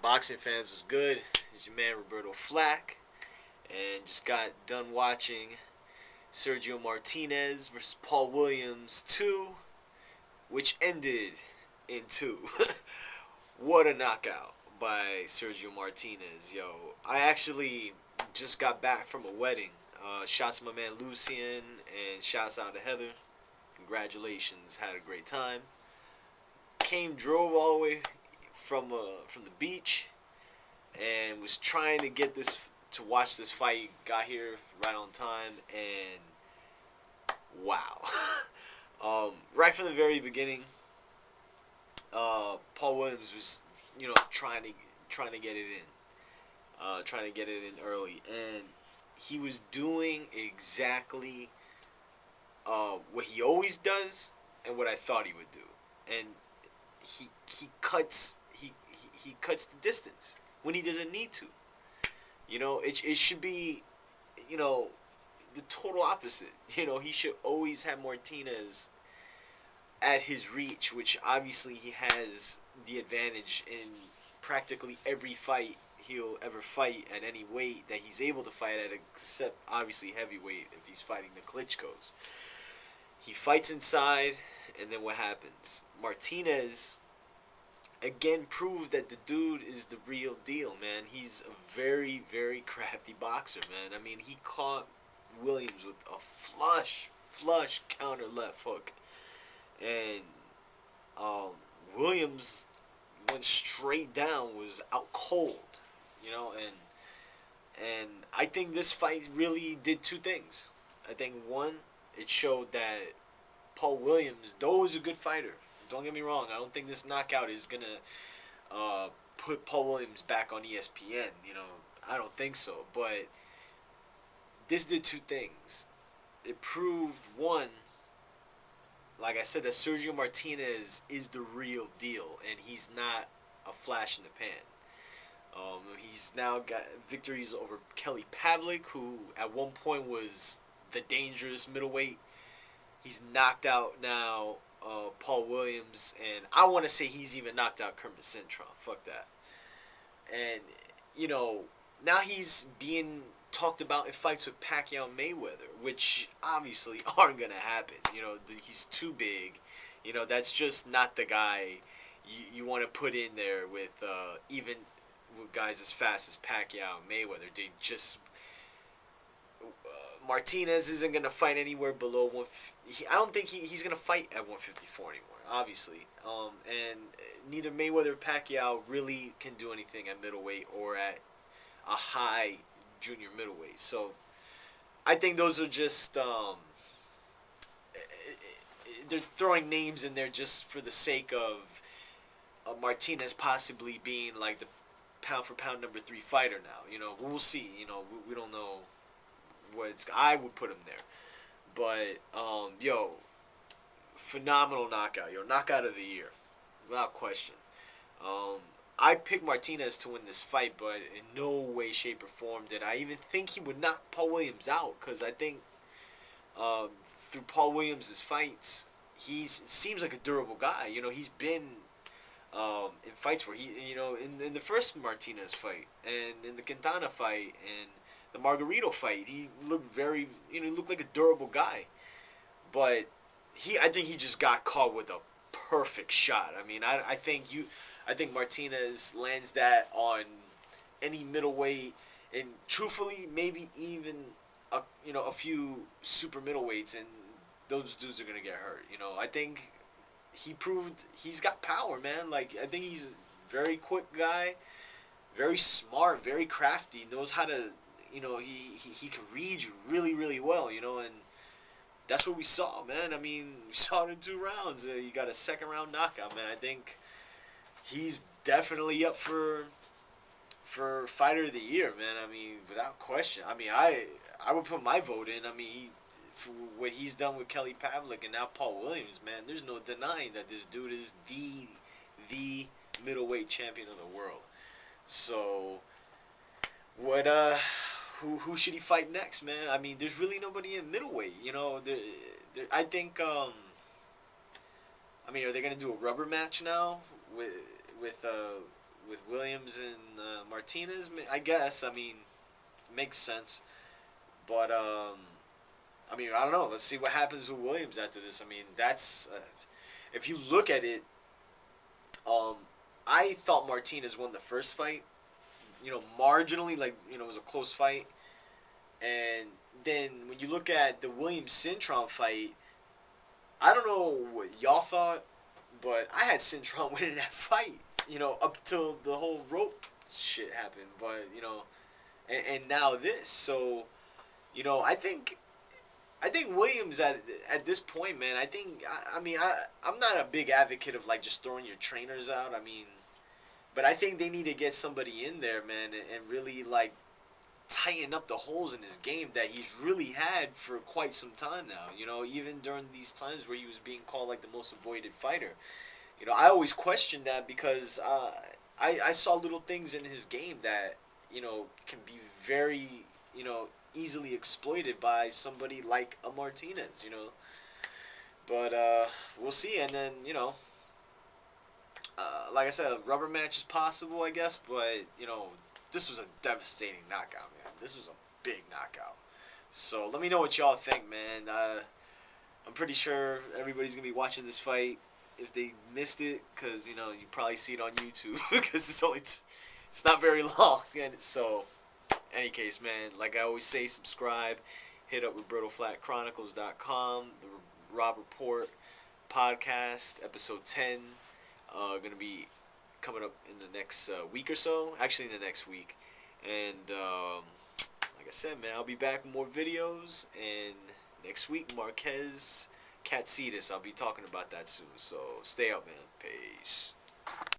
Boxing fans was good. It's your man Roberto Flack, and just got done watching Sergio Martinez versus Paul Williams 2, which ended in 2. What a knockout by Sergio Martinez, yo. I actually just got back from a wedding. Shouts to my man Lucian, and shouts out to Heather. Congratulations, had a great time. Drove all the way from the beach, and was trying to get this to watch this fight. Got here right on time, and wow, right from the very beginning, Paul Williams was trying to get it in, trying to get it in early, and he was doing exactly what he always does and what I thought he would do, and he cuts he cuts the distance when he doesn't need to. It should be, the total opposite. He should always have Martinez at his reach, which obviously he has the advantage in practically every fight he'll ever fight at any weight that he's able to fight at, except obviously heavyweight if he's fighting the Klitschko's. He fights inside, and then what happens? Martinez again proved that the dude is the real deal, man. He's a very, very crafty boxer, man. I mean, he caught Williams with a flush counter left hook, and Williams went straight down, was out cold, and I think this fight really did two things. I think one, it showed that Paul Williams, though is a good fighter, don't get me wrong, I don't think this knockout is gonna put Paul Williams back on ESPN. I don't think so. But this did two things. It proved, one, like I said, that Sergio Martinez is the real deal, and he's not a flash in the pan. He's now got victories over Kelly Pavlik, who at one point was the dangerous middleweight. He's knocked out now Paul Williams, and I want to say he's even knocked out Kermit Cintron. Fuck that. And, now he's being talked about in fights with Pacquiao and Mayweather, which obviously aren't going to happen. He's too big. That's just not the guy you want to put in there with even with guys as fast as Pacquiao and Mayweather. They just... Martinez isn't going to fight anywhere below I don't think he's going to fight at 154 anymore, obviously. And neither Mayweather or Pacquiao really can do anything at middleweight or at a high junior middleweight. So I think those are just... they're throwing names in there just for the sake of Martinez possibly being like the pound-for-pound number 3 fighter now. We'll see. We don't know I would put him there. But, phenomenal knockout. Knockout of the year. Without question. I picked Martinez to win this fight, but in no way, shape, or form did I even think he would knock Paul Williams out. Because I think through Paul Williams' fights, he seems like a durable guy. He's been in fights where in the first Martinez fight, and in the Quintana fight, and the Margarito fight, he looked he looked like a durable guy. But I think he just got caught with a perfect shot. I mean, I think Martinez lands that on any middleweight, and truthfully, maybe even a few super middleweights, and those dudes are gonna get hurt. I think he proved he's got power, man. Like, I think he's a very quick guy, very smart, very crafty, knows how to... he can read you really, really well, and that's what we saw, man. I mean, we saw it in 2 rounds. You got a second round knockout, man. I think he's definitely up for fighter of the year, man. I mean, without question. I mean, I would put my vote in. I mean, for what he's done with Kelly Pavlik and now Paul Williams, man, there's no denying that this dude is the middleweight champion of the world. So, what who should he fight next, man? I mean, there's really nobody in middleweight. I think. I mean, are they gonna do a rubber match now with with Williams and Martinez. I guess. I mean, makes sense. But I mean, I don't know. Let's see what happens with Williams after this. I mean, that's if you look at it. Um, I thought Martinez won the first fight. Marginally, like it was a close fight. And then when you look at the Williams Cintron fight, I don't know what y'all thought, but I had Cintron winning that fight. Up till the whole rope shit happened. But and now this. So I think Williams at this point, man. I'm not a big advocate of like just throwing your trainers out. I mean, but I think they need to get somebody in there, man, and really like tighten up the holes in his game that he's really had for quite some time now. Even during these times where he was being called like the most avoided fighter. I always questioned that because I saw little things in his game that can be very easily exploited by somebody like a Martinez. But we'll see, and then like I said, a rubber match is possible, I guess, but this was a devastating knockout, man. This was a big knockout. So let me know what y'all think, man. I'm pretty sure everybody's gonna be watching this fight if they missed it, because you probably see it on YouTube because it's not very long. And so, any case, man, like I always say, subscribe, hit up RobertoFlatChronicles.com, the Rob Report podcast, episode 10, gonna be coming up in the next week or so. Actually, in the next week. And like I said, man, I'll be back with more videos. And next week, Marquez Katsidas. I'll be talking about that soon. So stay up, man. Peace.